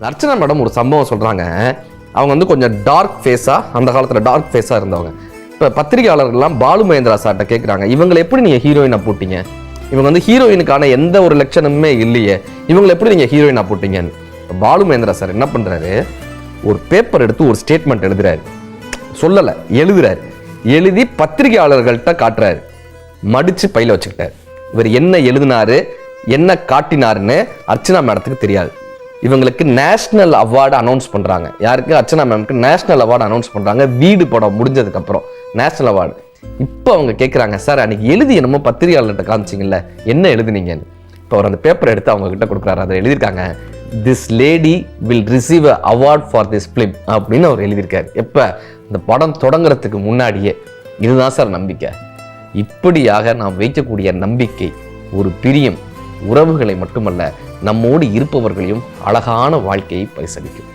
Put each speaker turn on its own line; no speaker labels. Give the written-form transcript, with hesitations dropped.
Archana madam ஒரு சம்பவம் சொல்கிறாங்க. அவங்க வந்து கொஞ்சம் டார்க் ஃபேஸாக, அந்த காலத்தில் டார்க் ஃபேஸாக இருந்தவங்க. இப்போ பத்திரிகையாளர்கள்லாம் பாலு மகேந்திரா சார்கிட்ட கேட்குறாங்க, இவங்களை எப்படி நீங்கள் ஹீரோயினாக போட்டீங்க? இவங்க வந்து ஹீரோயினுக்கான எந்த ஒரு லட்சணமுமே இல்லையே, இவங்களை எப்படி நீங்கள் ஹீரோயினாக போட்டீங்கன்னு. பாலு மகேந்திரா சார் என்ன பண்ணுறாரு, ஒரு பேப்பர் எடுத்து ஒரு ஸ்டேட்மெண்ட் எழுதுறாரு. சொல்லலை, எழுதுறாரு. எழுதி பத்திரிகையாளர்கள்ட்ட காட்டுறாரு. மடித்து பையில் வச்சுக்கிட்டார். இவர் என்ன எழுதினாரு, என்ன காட்டினாருன்னு அர்ச்சனா மேடத்துக்கு தெரியாது. இவங்களுக்கு நேஷனல் அவார்டு அனௌன்ஸ் பண்ணுறாங்க. யாருக்கு? அர்ச்சனா மேம்க்கு நேஷனல் அவார்டு அனௌன்ஸ் பண்ணுறாங்க. வீடு படம் முடிஞ்சதுக்கப்புறம் நேஷனல் அவார்டு. இப்போ அவங்க கேட்குறாங்க, சார் அன்னைக்கு எழுதி என்னமோ பத்திரிகையாளர்கிட்ட காமிச்சிங்கல்ல, என்ன எழுதுனீங்கன்னு. இப்போ அவர் அந்த பேப்பர் எடுத்து அவங்க கிட்ட கொடுக்குறாரு. அதை எழுதியிருக்காங்க, this lady will receive a award for this film அப்படின்னு அவர் எழுதியிருக்காரு. எப்போ? இந்த படம் தொடங்குறதுக்கு முன்னாடியே. இதுதான் சார் நம்பிக்கை. இப்படியாக நாம் வைக்கக்கூடிய நம்பிக்கை ஒரு பிரியம் உறவுகளை மட்டுமல்ல, நம்மோடு இருப்பவர்களையும் அழகான வாழ்க்கையை பரிசளிக்கும்.